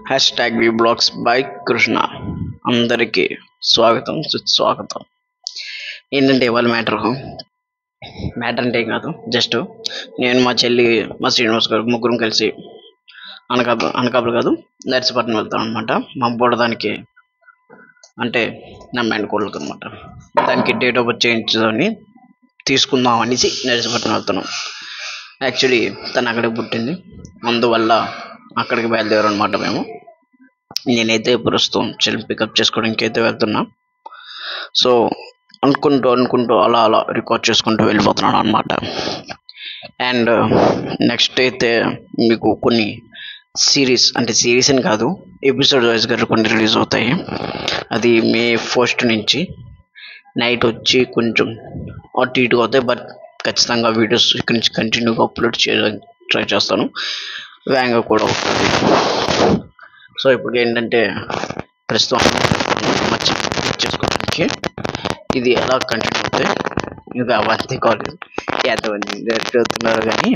Hashtag V blogs by Krishna. అందరికీ స్వాగతం సుస్వాగతం. ఏంటంటే ఇవాళ మ్యాటర్ అంటే ఏం కాదు, జస్ట్ నేను మా చెల్లి మా శ్రీనివాస్ గారు ముగ్గురం కలిసి అనకాపల్లి కాదు నర్సీపట్నం వెళ్తాం అనమాట. మా బోడదానికి అంటే నా మైండ్ కోళ్ళకి అనమాట. దానికి డేట్ ఆఫ్ బర్త్ చేయించుకొని తీసుకుందాం అనేసి నర్సీపట్నం వెళ్తున్నాం. యాక్చువల్లీ తను అక్కడే పుట్టింది, అందువల్ల అక్కడికి బయలుదేరాం అనమాట. నేనైతే ప్రస్తుతం చెల్లి పికప్ చేసుకోవడానికి అయితే వెళ్తున్నా. సో అనుకుంటూ అలా రికార్డ్ చేసుకుంటూ వెళ్ళిపోతున్నాను అనమాట. అండ్ నెక్స్ట్ అయితే మీకు కొన్ని సిరీస్ అని కాదు, ఎపిసోడ్ వైజ్గా కొన్ని రిలీజ్ అవుతాయి. అది మే 1st నుంచి నైట్ వచ్చి కొంచెం అటు ఇటు అవుతాయి, బట్ ఖచ్చితంగా వీడియోస్ ఇక్కడి నుంచి కంటిన్యూగా అప్లోడ్ చేయడానికి ట్రై చేస్తాను. వేగంగా కూడా అవుతుంది. సో ఇప్పుడు ఏంటంటే ప్రస్తుతం చేసుకోవడానికి ఇది ఎలా కంటిన్యూ అవుతాయి ఇంకా అవన్నీ కాలేదు, ఎంతమంది డైరెక్ట్ అవుతున్నారు. కానీ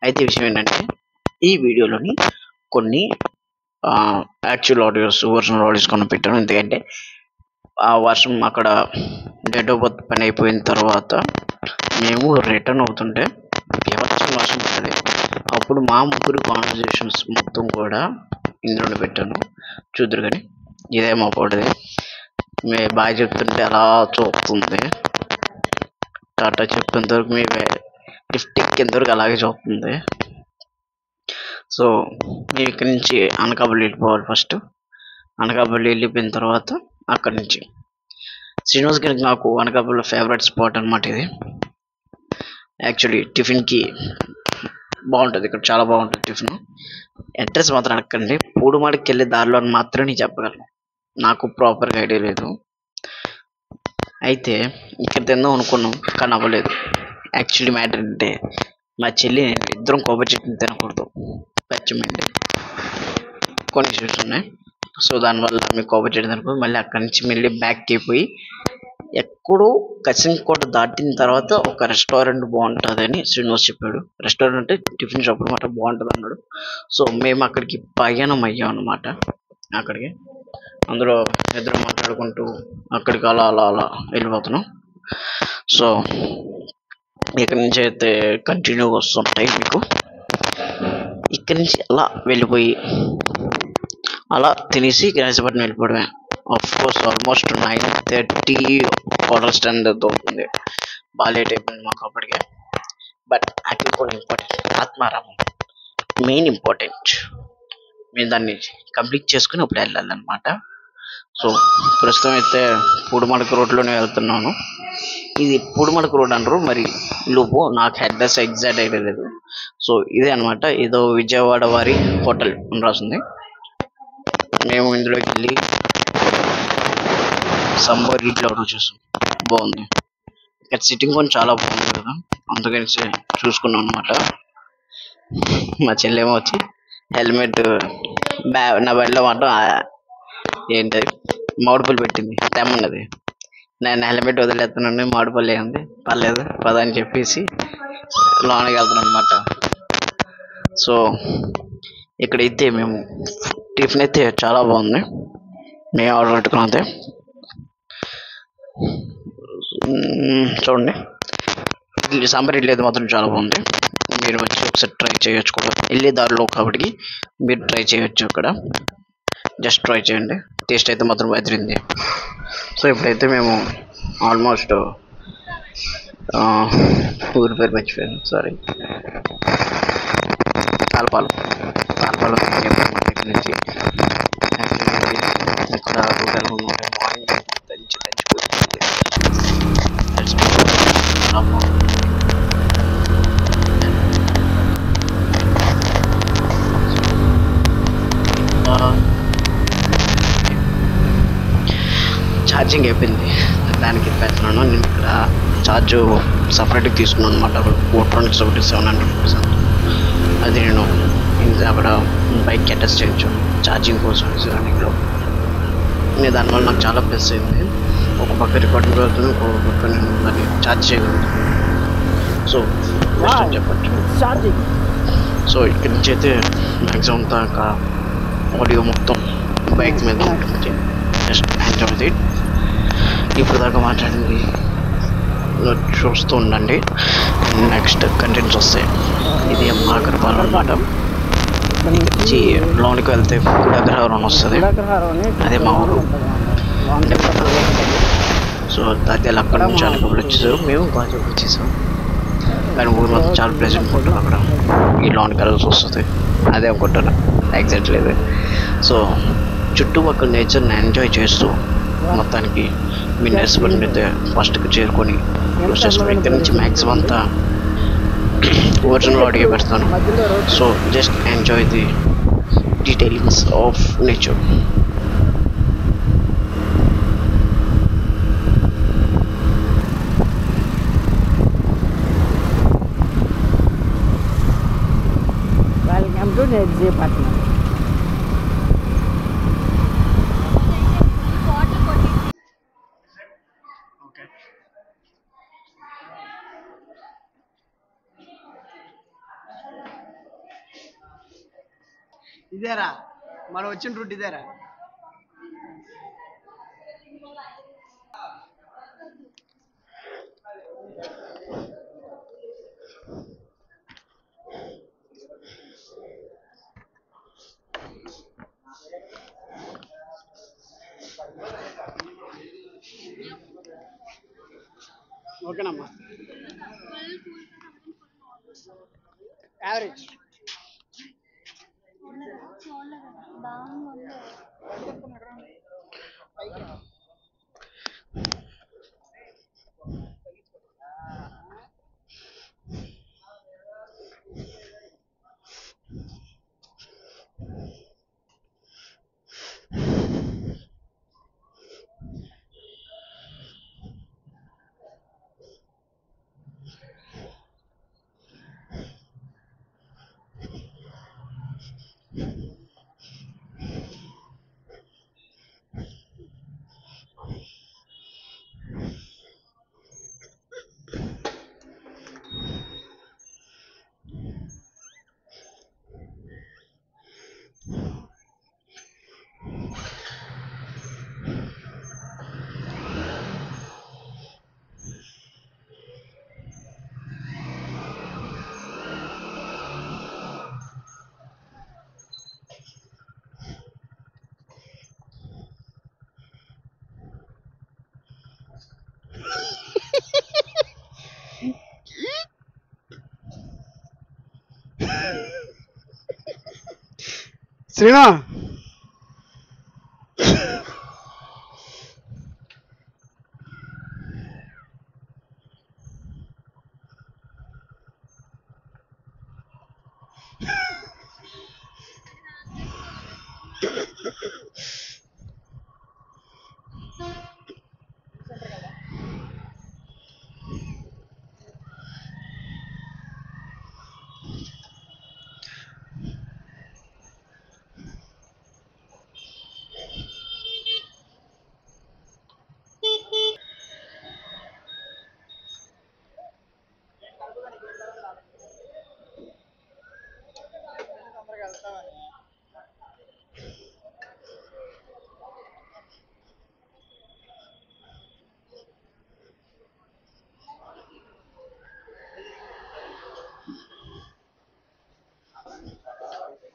అయితే విషయం ఏంటంటే ఈ వీడియోలోని కొన్ని యాక్చువల్ ఆడియోస్, ఒరిజినల్ ఆడియోస్ కొన్ని పెట్టాను. ఎందుకంటే ఆ వర్షం అక్కడ డేట్ ఆఫ్ బర్త్ పని అయిపోయిన తర్వాత మేము రిటర్న్ అవుతుంటే వర్షం పడ్డది. అప్పుడు మా ముగ్గురు కాన్వర్జేషన్స్ మొత్తం కూడా ఇందులో పెట్టాను, చూద్దరు. కానీ ఇదేమో పడది, మే బాగా చెప్తుంటే అలా చూస్తుంది, టాటా చెప్తున్నంత వరకు మీ లిఫ్ట్ ఎక్కేంతవరకు అలాగే చూస్తుంది. సో మేము ఇక్కడి నుంచి అనకాపల్లి వెళ్ళిపోవాలి. ఫస్ట్ అనకాపల్లి వెళ్ళిపోయిన తర్వాత అక్కడి నుంచి శ్రీనివాస్ గారికి నాకు అనకాపల్లిలో ఫేవరెట్ స్పాట్ అనమాట ఇది. యాక్చువల్లీ టిఫిన్కి బాగుంటుంది, ఇక్కడ చాలా బాగుంటుంది టిఫిన్. అడ్రస్ మాత్రం అడగండి, పూడుమాడికి వెళ్ళే దారిలో అని మాత్రం నేను చెప్పగలను, నాకు ప్రాపర్గా ఐడియా లేదు. అయితే ఇక్కడ తిందాం అనుకున్నాం కానీ అవ్వలేదు. యాక్చువల్లీ మ్యాటర్ అంటే మా చెల్లి నేను ఇద్దరం కొబ్బరి చట్నీ తినకూడదు, పచ్చిమిండి కొన్ని ఇష్యూస్ ఉన్నాయి. సో దానివల్ల మేము కొబ్బరి చట్నీ తినకూడదు. మళ్ళీ అక్కడి నుంచి మళ్ళీ బ్యాక్కి అయిపోయి ఎక్కడో కసింకోట దాటిన తర్వాత ఒక రెస్టారెంట్ బాగుంటుందని శ్రీనివాస్ చెప్పాడు. రెస్టారెంట్ అంటే టిఫిన్ షాప్ అనమాట, బాగుంటుంది అన్నాడు. సో మేము అక్కడికి ప్రయాణం అయ్యాం అనమాట. అక్కడికి అందులో ఇద్దరు మాట్లాడుకుంటూ అక్కడికి అలా వెళ్ళిపోతున్నాం. సో ఇక్కడి నుంచి అయితే కంటిన్యూగా వస్తుంటాయి మీకు. ఇక్కడి నుంచి అలా వెళ్ళిపోయి అలా తినేసి నర్సీపట్నం వెళ్ళిపోవడమే. ఆఫ్కోర్స్ ఆల్మోస్ట్ 9:30 క్వార్టర్ స్టాండ్ అవుతుంది, బాగా లేట్ అయిపోయింది మాకు అప్పటికే. బట్ అక్కడ కూడా ఇంపార్టెంట్, ఆత్మారామం మెయిన్ ఇంపార్టెంట్. మేము దాన్ని కంప్లీట్ చేసుకుని ఇప్పుడు వెళ్ళాలన్నమాట. సో ప్రస్తుతం అయితే పూడుమడక రోడ్లోనే వెళ్తున్నాను. ఇది పూడుమడక రోడ్ అంటారు, మరి లోపు నాకు అడ్రస్ ఎగ్జాక్ట్ ఐడియా లేదు. సో ఇదే అనమాట, ఏదో విజయవాడ వారి హోటల్ అని రాసింది. మేము ఇందులోకి వెళ్ళి సంబర్ ఇడ్లీ ఆర్డర్ చేస్తాం, బాగుంది. ఇక్కడ సిట్టింగ్ కూడా చాలా బాగుంది కదా, అందుకని చూసుకున్నాం అనమాట. మా చెల్లెమో వచ్చి హెల్మెట్ నా బడిలో మాత్రం ఏంటది మామిడిపల్లి పెట్టింది, తెమ్మన్నది. నేను హెల్మెట్ వదిలేస్తున్నాను, మామిడిపల్లి ఉంది, పర్లేదు పద అని చెప్పేసి లోనకి వెళ్తున్నాను అనమాట. సో ఇక్కడైతే మేము టిఫిన్ అయితే చాలా బాగుంది, మేము ఆర్డర్ పెట్టుకున్నాం. అంతే చూడండి, ఇడ్లీ సాంబార్ ఇడ్లీ అయితే మాత్రం చాలా బాగుంది. మీరు వచ్చి ఒకసారి ట్రై చేయొచ్చు కూడా, వెళ్ళే దారిలో కాబట్టి మీరు ట్రై చేయొచ్చు, అక్కడ జస్ట్ ట్రై చేయండి, టేస్ట్ అయితే మాత్రం బెదిరింది. సో ఇప్పుడైతే మేము ఆల్మోస్ట్ ఊరి పేరు మర్చిపోయాను, సారీ, తాళపాలెం నుంచి ఇక్కడ మార్నింగ్ దంచిపోతుంది. ఛార్జింగ్ అయిపోయింది, దానికి పెడుతున్నాను. నేను ఇక్కడ ఛార్జ్ సపరేట్గా తీసుకున్నాను అనమాట, ఎలక్ట్రానిక్స్ ఒకటి 700 రూపీస్. అది నేను అక్కడ బైక్కి అటాచ్ చేయొచ్చు ఛార్జింగ్ కోసం రన్నింగ్లో. నేను దానివల్ల నాకు చాలా ప్లస్ అయింది, ఒక పక్క రికార్డింగ్ అవుతుంది, ఇంకొక పక్క నేను దాన్ని ఛార్జ్ చేయగలుగుతాను. సో చెప్పచ్చు. సో ఇక్కడి నుంచి అయితే మ్యాక్సిమం అంతా ఆడియో మొత్తం బైక్ మీద ఉంటుంది. Just enjoy it. ఇప్పుడు దాకా మాట్లాడింది చూస్తూ ఉండండి. నెక్స్ట్ కంటెంట్స్ వస్తాయి. ఇది అగ్రహారం అన్నమాట. నుంచి లోనికి వెళ్తే అగ్రహారం వస్తుంది. అదే మా ఊరు. సో అది అక్కడ నుంచి అనకాపల్లి వచ్చేసారు. మేము గాజువాక వచ్చేసాం. కానీ ఊరు మొత్తం చాలా ప్లెజెంట్ ఉంటుంది. అక్కడ ఈ లోనికి వెళ్ళాల్సి వస్తుంది. అదే అనుకుంటాను ఎగ్జాక్ట్లీ అదే. సో చుట్టుపక్కల నేచర్ని ఎంజాయ్ చేస్తూ మొత్తానికి మీ నెక్స్ట్ అయితే ఫస్ట్కి చేరుకొని యూస్ చేసుకుని ఇక్కడ నుంచి మ్యాక్సిమం అంతా ఒరిజినల్ ఆడియో పెడతాను. So just enjoy the detailings of nature. Welcome to నెట్జీపట్నం. ఇదేరా మనం వచ్చిన రూట్ ఇదేరా. ఓకేనమ్మా. యావరేజ్ శ్రీనా.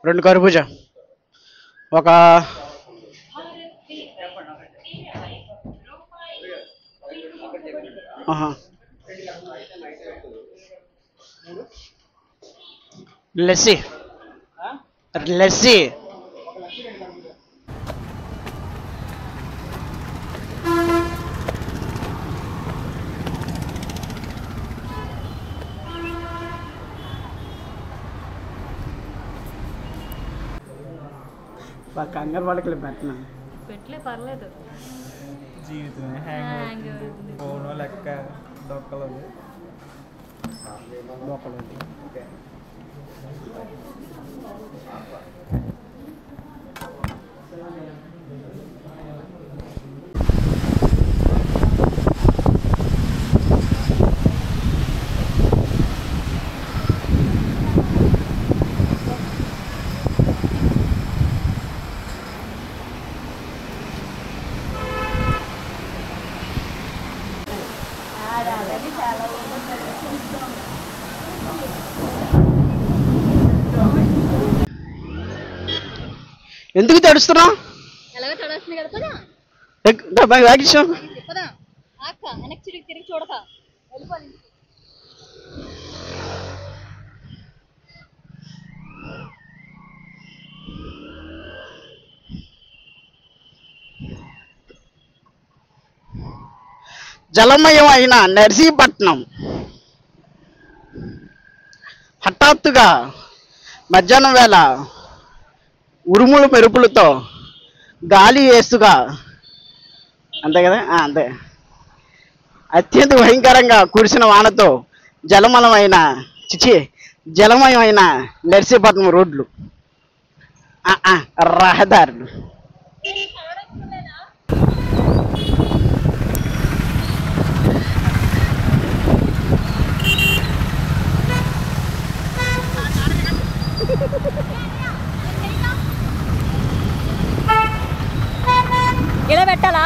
రెండు కర్బూజా, ఒక లస్సీ లస్సీ కంగారు పడకలే పెట్టినాను. పెట్టలే పర్లేదు. జీవితమే హ్యాంగ్ ఫోను లెక్క దొక్కలేదు. ఎందుకు తడుస్తున్నావు? ఎలాగో చూడాల్సింది కదా పదా బ్యాగ్ ఇచ్చాం. పదా అక్క వెనక్కి తిరిగి చూడక వెళ్ళిపోవాలి. జలమయం అయిన నర్సీపట్నం హఠాత్తుగా మధ్యాహ్నం వేళ ఉరుములు మెరుపులతో గాలి వేస్తుగా అంతే కదా అంతే అత్యంత భయంకరంగా కురిసిన వానతో జలమయమైన నర్సీపట్నం రోడ్లు రహదారులు ఇలా పెట్టాలా?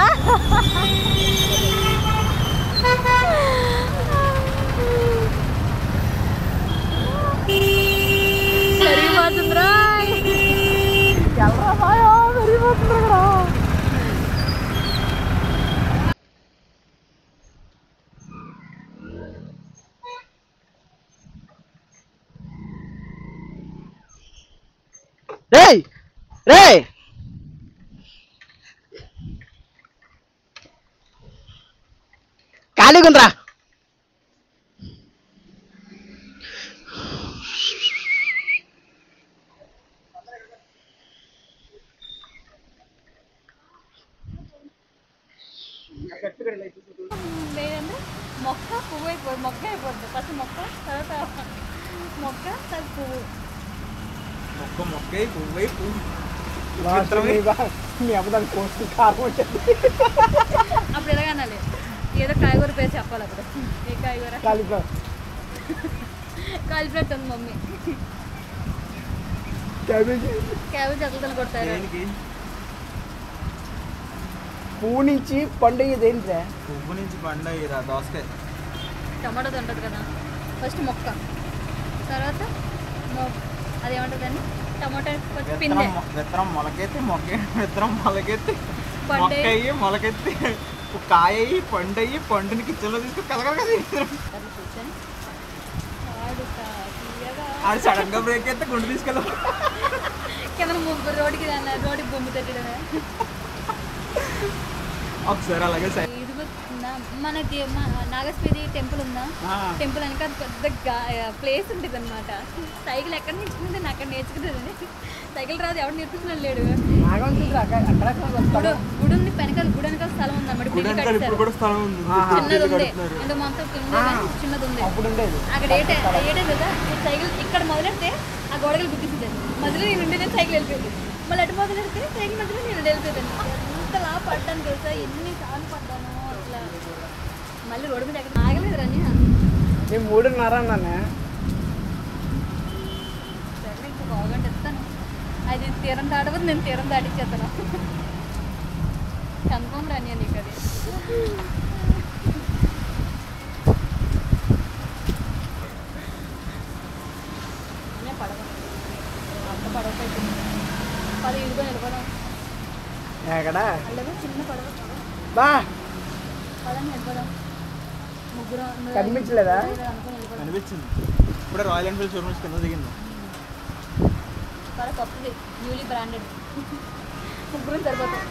సరిపోతుందిరా రేయ్ రేయ్ ఖాళీగుండ్రా. లేదంటే మొక్క పువ్వు అయిపోద్ది. మొక్క అయిపోద్ది ఫస్ట్ మొక్క తర్వాత మొక్క తర్వాత పువ్వు. మొక్కే పువ్వై పువ్వు అప్పుడు ఎలాగ అనాలి? ఏదో కాయగూర పేరు చెప్పాలి అప్పుడు. ఏ కాయగూర? కాలిఫ్లవర్ ఉంది మమ్మీ. క్యాబేజ్ అతలు కొడతారు. పువ్వు నుంచి పండు అయ్యేది ఏంటి? పువ్వు నుంచి పండు అయ్యేదా? దోసకాయ. టమాటోది ఉంటుంది కదా. ఫస్ట్ మొక్క తర్వాత అదేమంటుందండి టమాటా పిండి విత్తనం మొలకెత్తి విత్తనం మొలకెత్తి మొక్కయ్యి మొలకెత్తి కాయ అయ్యి పండు అయ్యి పండుని కిచెన్లో తీసుకుని కలగలగా అది సడన్ గా బ్రేక్ అయితే గుండు తీసుకెళ్ళ కింద ముగ్గురు రోడ్డుకి బొమ్మ తట్టడమే. ఒకసారి అలాగే మనకి నాగస్పేది టెంపుల్ ఉందా? టెంపుల్ వెనక పెద్ద ప్లేస్ ఉంటుంది అనమాట. సైకిల్ ఎక్కడ నేర్చుకుంటే అక్కడ నేర్చుకుంటుంది. సైకిల్ రాదు, ఎవరు నేర్చుకున్నాడు లేడు. గుడి ఉంది వెనకాల, గుడి వెనకాల స్థలం ఉంది అన్నమాట. చిన్నది ఉంది, ఇంత మొత్తం చిన్నది ఉంది. అక్కడ ఏటే కదా సైకిల్ ఇక్కడ మొదలెడితే ఆ గోడగలు గుర్తించింది. మధ్యలో నేను ఉండే సైకిల్ వెళ్ళిపోయింది. మళ్ళీ అటు మొదలెడితే సైకిల్ మధ్యలో నేను వెళ్ళిపోయింది. ఎంతలా పడ్డాను తెలుసా, ఎన్ని సార్లు పడ్డాను అట్లా. మళ్ళీ రోడ్డు మీద ఎక్కడ ఆగలేదు రని. నేను 3:30 అన్నానే. సరే ఇంకా బాగుంటే ఇస్తాను. అది తీరం దాటవద్దు, నేను తీరం దాటిచ్చేస్తాను. కన్ఫర్మ్ రని నీకు అది. పడవ అంత పడవ అయిపోయింది. 15 నిలబడం ఎక్కడ చిన్న పడవ బా పదని నిలబడం. ముగ్గురు కనిపించలేదా? అనిపించింది. ఇప్పుడు రాయల్ ఎన్ఫీల్డ్ షోరూమ్స్ కింద దిగింది. చాలా కొత్తది, న్యూలీ బ్రాండెడ్. ముగ్గురు సరిపోతాం.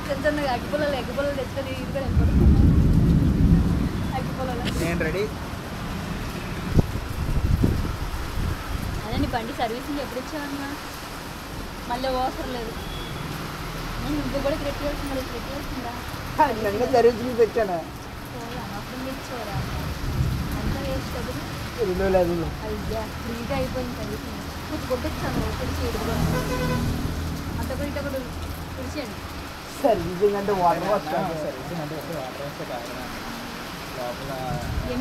చిన్న చిన్నగా ఎగ్గిపుల్లలు తెచ్చుకొని ఇదిగా నిలబడం. అగ్గిపుల్లలు నేను రెడీ. అదే నీ బండి సర్వీసింగ్ ఎప్పుడు ఇచ్చావన్నా? మళ్ళీ అవసరం లేదు. నేను ఇంకో కూడా పెట్టాల్సిందా? నన్ను సర్వీసింగ్ తెచ్చాను. అనవసరం తెచ్చారా? అంతా వేస్ట్ కదా. లేదు అయ్యా ఫ్రీగా అయిపోయింది సర్వీసింగ్. కొంచెం కొట్టించాను తుడిచి అంత కూడా ఇట కూడా తుడిచేయండి. సర్వీసింగ్ అంటే వాటర్ వస్తాను.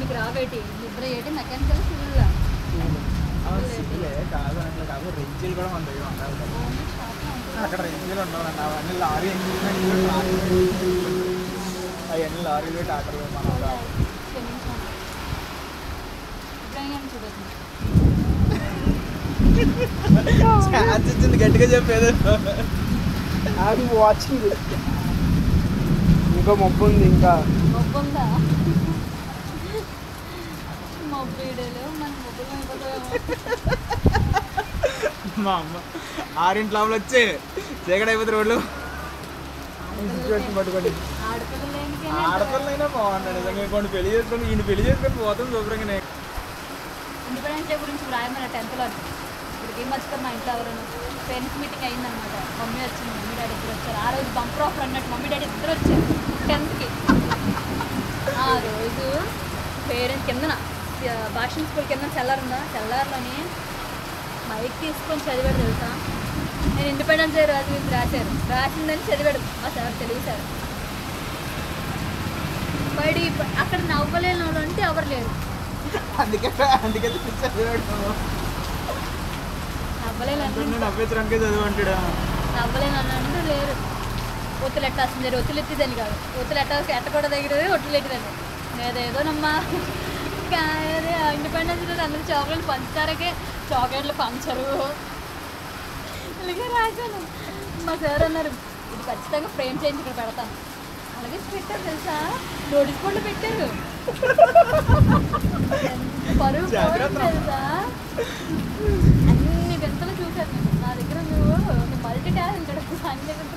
మీకు రాబేటి నిద్ర ఏంటి మెకానికల్ సివిల్గా కాదు అట్లా కాదు. రెంజీలు కూడా ఉంటాయి అక్కడ. రెంజీలు ఉండవు. అవన్నీ లారీ అవన్నీ లారీలు టాటర్లు మనం ఛాన్స్ ఇచ్చింది గట్టిగా చెప్పేది. అది వాచింగ్. ఇంకా మబ్బు ఉంది. ఇంకా మబ్బుందా? మబ్బు వీడియోలు మన మబ్బులు అయిపోతాయేమో. మా అమ్మ 6 లోపల వచ్చి చీకటి అయిపోతుంది రోడ్లు. సిచ్యువేషన్ పట్టుకోండి. ఆడపిల్లైనా బాగున్నాడు నిజంగా. కొన్ని పెళ్లి చేసుకొని ఈయన పెళ్లి చేసుకొని పోతుంది శుభ్రంగా. ఇండిపెండెన్స్ డే గురించి రాయమన్న 10th లో ఇప్పటికి మర్చిపోయి మా ఇంట్లో ఎవరైనా పేరెంట్స్ మీటింగ్ అయిందనమాట. మమ్మీ వచ్చింది, మమ్మీ డాడీ ఇద్దరు వచ్చారు. ఆ రోజు బంపర్ ఆఫర్ అన్నట్టు మమ్మీ డాడీ ఇద్దరు వచ్చారు 10th. ఆ రోజు పేరెంట్స్ కిందన భాషణ స్కూల్ కింద చల్లారుందా, చల్లారులోని మైక్ తీసుకొని చదివాడు తెలుసా. నేను ఇండిపెండెన్స్ డే రాజు గురించి రాసిందని చదివాడు మా సార్, తెలుగు సార్. బడి అక్కడ నవ్వలేని వాళ్ళు అంటే ఎవరు లేరు. అందుకే నవ్వేసరానికే చదువు అంటాడు. నవ్వలేని అంటే లేరు. ఒత్తులు ఎట్టాల్సింది, ఒత్తులు ఎత్తిదని కాదు, ఒత్తులు ఎట్టకూడ దగ్గర ఒత్తులు ఎట్టిదండి. నేదేదోనమ్మా అదే ఇండిపెండెన్స్ డే అందరూ చాక్లెట్లు పంచుతారకే చాక్లెట్లు పంచరు అలాగే రాశాను. మా సార్ అన్నారు ఇది ఖచ్చితంగా ఫ్రేమ్ చేయించి ఇక్కడ పెడతాను. అలాగే పెట్టారు తెలుసా, నోటీస్ బోర్డులో పెట్టారు. పరువు తెలుసా, అన్ని వింతలు చూశారు. నేను నా దగ్గర నువ్వు మల్టీ టాలెంటెడ్ అన్ని దగ్గర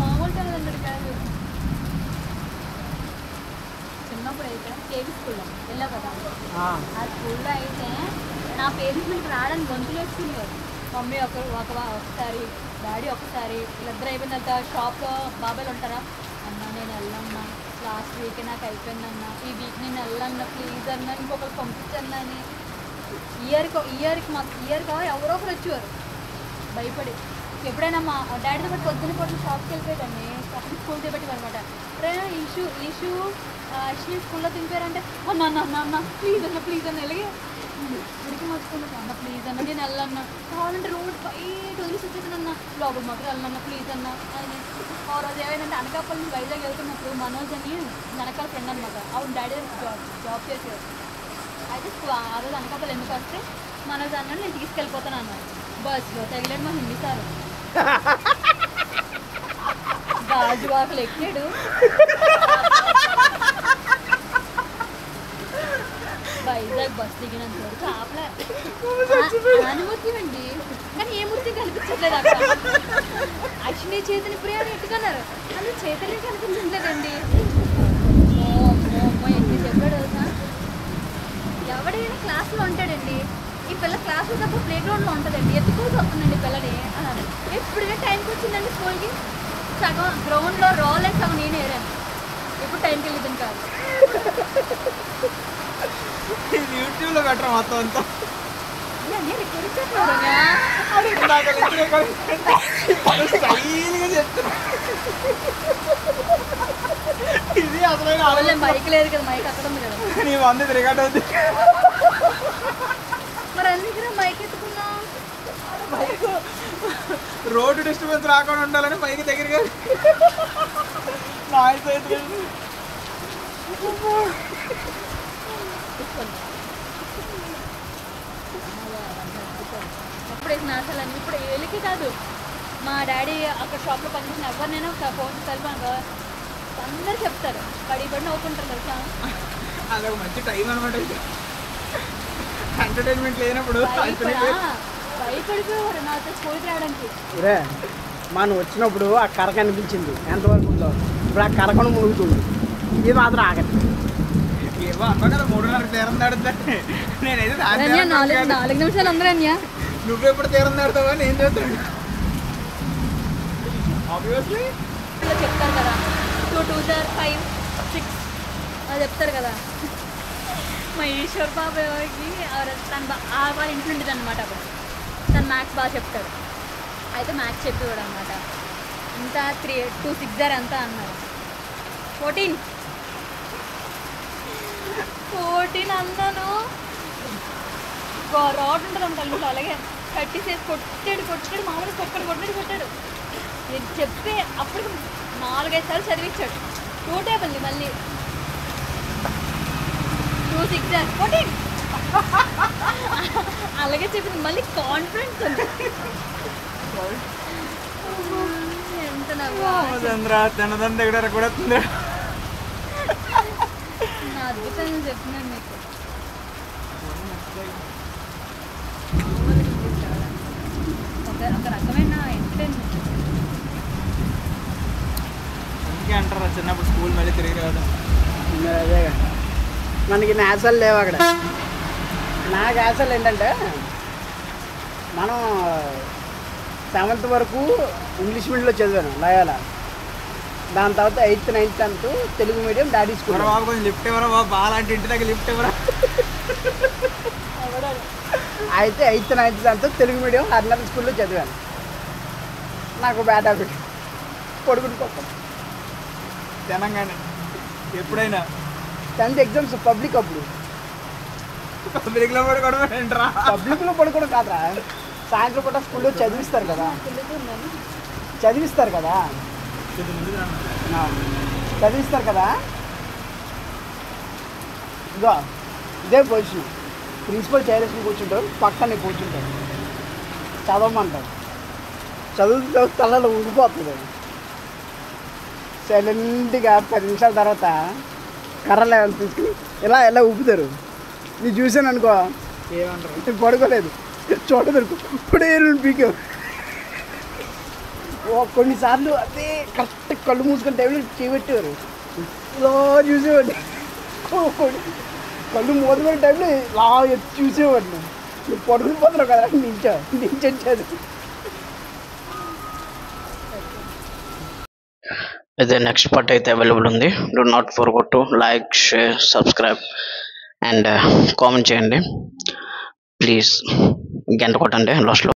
మామూలు టాలెంటెడ్ కాదు. చిన్నప్పుడు అయితే కేవీ స్కూల్లో వెళ్ళావు కదా, ఆ స్కూల్లో అయితే నా పేరెంట్స్ మీకు రావడానికి గొంతులు వేసుకునేవారు. మమ్మీ ఒకసారి, డాడీ ఒకసారి, వీళ్ళిద్దరు అయిపోయిన తర్వాత షాప్లో బాబాయ్లు ఉంటారా, అన్న నేను వెళ్ళన్నా, లాస్ట్ వీక్ నాకు అయిపోయిందన్నా, ఈ వీక్ నేను వెళ్ళన్నా ప్లీజ్ అన్నా, ఇంకొకరు పంపించన్నా అని ఇయర్కి ఎవరో ఒకరు వచ్చేవారు భయపడి. ఎప్పుడైనా మా డాడీతో పాటు పొద్దున్న పొద్దున్న షాప్కి వెళ్ళిపోయాడండి, అప్పుడు స్కూల్ చేపెట్టామన్నమాట. రే ఈషు యాక్చువల్లీ స్కూల్లో తింపారంటే అన్న ప్లీజ్ అన్న వెళ్ళి ఉడికి మర్చుకుంటా అన్న ప్లీజ్ అన్న నేను వెళ్ళన్నా, కావాలంటే రోడ్ బయట వదిలి వచ్చేసానన్న, లోపల మాత్రం వెళ్ళన్నా ప్లీజ్ అన్న అని. ఆ రోజు ఏమైందంటే అనకాపల్లి నుంచి వైజాగ్ వెళ్తున్నప్పుడు మనోజ్ అని వెనకాల ఫ్రెండ్ అనమాట, అవును డాడీ జాబ్ చేసేవారు. అయితే ఆ రోజు అనకాపల్లి ఎందుకు వస్తే మనోజ్ అన్నాడు నేను తీసుకెళ్ళిపోతాను అన్నాడు. బస్సులో తగిలాడు మా హిందీ సారు, గాజువాకలు ఎక్కాడు. వైజాగ్ బస్ దిగినంత వరకు ఆపలే. అనుమతి అండి, కానీ ఏ మూర్తి కనిపించట్లేదు అక్కడ. అశ్విని చేతిని ప్రియాని ఎట్టుకున్నారు, అది చేతులే కనిపించట్లేదండి. ఎన్ని చెప్పాడు తెలుసా, ఎవడైనా క్లాస్లో ఉంటాడండి, ఈ పిల్ల క్లాస్లో తప్ప ప్లే గ్రౌండ్లో ఉంటుందండి, ఎత్తుకోసి వస్తుందండి పిల్లని అన్నారు. ఎప్పుడైనా టైంకి వచ్చిందండి స్కూల్కి, సగం గ్రౌండ్లో రాలేక సగం నేను ఏరాను. ఎప్పుడు టైంకి వెళ్ళిద్దాను కాదు. యూట్యూబ్లో పెట్టరా మొత్తం అంతా. ఇది అసలు మైక్ లేదు కదా, మైక్ అక్కడ ఉంది కదా, నీ వంద రికార్డ్ అవుతుంది. మరి అందుకే మైక్ ఎత్తుకున్నా. రోడ్డు డిస్టర్బెన్స్ రాకుండా ఉండాలని పైకి దగ్గరగా నాయిస్ అవుతుంది. అప్పుడే నాశాలని ఇప్పుడు ఏలికి కాదు, మా డాడీ అక్కడ షాప్లో పనిచేసిన ఎవరినైనా ఫోన్ కలిపాను అందరూ చెప్తారు, పడి నవ్వుకుంటారు తెలుసా. అదొక మంచి టైం అనమాట. ఎంటర్టైన్మెంట్ లేనప్పుడు భయపడిపోయేవారు నాతో స్కూల్కి రావడానికి. రే మనం వచ్చినప్పుడు ఆ కర కనిపించింది ఎంతవరకు ఉందో, ఇప్పుడు ఆ కరకను మునుగుతుంది, ఇది మాత్రం ఆగదు. ఏమో అన్నా కదా 3:30 తీరం దాడుద్దని. నేనైతే 4 నిమిషాలు అందరూ అన్యా, నువ్వెప్పుడు తీరం దాడుతావా నేను చెప్తాను. ఆబ్వియస్లీ చెప్తారు కదా 2 2 5 6 అది చెప్తారు కదా. మా ఈశ్వర్ బాబాయ్కి వాళ్ళ ఇంట్లో ఉండేది అనమాట. అప్పుడు తను మ్యాథ్స్ బాగా చెప్తాడు, అయితే మ్యాథ్స్ చెప్పేవాడు అనమాట. అంతా 3 2 6 అంతా అన్నారు. 14 అన్నాను. రాడ్ ఉంటుంది అనమాట, అలాగే కట్టేసేసి కొట్టాడు మామూలుగా కొట్టాడు. నేను చెప్పి అప్పుడు 4-5 సార్లు చదివించాడు. 2 టేబుల్ని మళ్ళీ 2 6 14 అలాగే చెప్పింది మళ్ళీ కాన్ఫిడెన్స్ ఉంది. ఎంత నవ్వు. చంద్ర తినదండి దగ్గర కూడా వస్తుంది. నా అద్భుతంగా చెప్తున్నాను మీకు. ఒక రకమైన ఎంటర్టైన్మెంట్. అందుకే అంటారా చిన్నప్పుడు స్కూల్ మళ్ళీ తిరిగి రావడం. అదే మనకి నేసాలు లేవు అక్కడ. నాకు నేసాలు ఏంటంటే మనం 7th వరకు ఇంగ్లీష్ మీడియంలో చదివాను లయాలా. దాని తర్వాత 8th 9th 10th Telugu medium daddy school. బాబు కొంచెం లిఫ్ట్ ఇవ్వరా బాబు, బాలాంటి ఇంటి దగ్గర లిఫ్ట్ ఇవ్వరా. అయితే 8th 9th 10th Telugu medium హర్నల్ స్కూల్లో చదివాను. నాకు బ్యాడ్ హ్యాబిట్ పడుకుంటుకోసం. తెలంగాణ ఎప్పుడైనా 10th ఎగ్జామ్స్ పబ్లిక్ అప్పుడు. పబ్లిక్లో కూడా ఏంట్రా? పబ్లిక్లో పడుకోవడం కాదురా, సాయంత్రం పూట స్కూల్లో చదివిస్తారు కదా. చదివిస్తారు కదా ఇదో ఇదే పొజిషన్. ప్రిన్సిపల్ చైర్స్ని కూర్చుంటారు, పక్కనే కూర్చుంటారు, చదవమంటారు. చదువు తలలో ఉండిపోతుంది. సైలెంట్గా 10 నిమిషాల తర్వాత కర్రలు తీసుకుని ఇలా ఎలా ఊపుతారు. నీ చూసాను అనుకో ఏమంటారు? పడుకోలేదు, చూడదరుకు ఇప్పుడే పీకే. కొన్నిసార్లు అదే కరెక్ట్ కళ్ళు మూసుకునే టైంలో చేపెట్టేవారు. ఇలా చూసేవాడిని. కళ్ళు మూసుకునే టైంలో ఇలా ఎత్తి చూసేవాడిని. నువ్వు పడుకుని పోతున్నావు కదా నించొచ్చేది. ఇదే నెక్స్ట్ పార్ట్ అయితే అవైలబుల్ ఉంది. Do not forget to like, share, subscribe and comment చేయండి ప్లీజ్. గంట కొట్టండి లాస్ట్లో.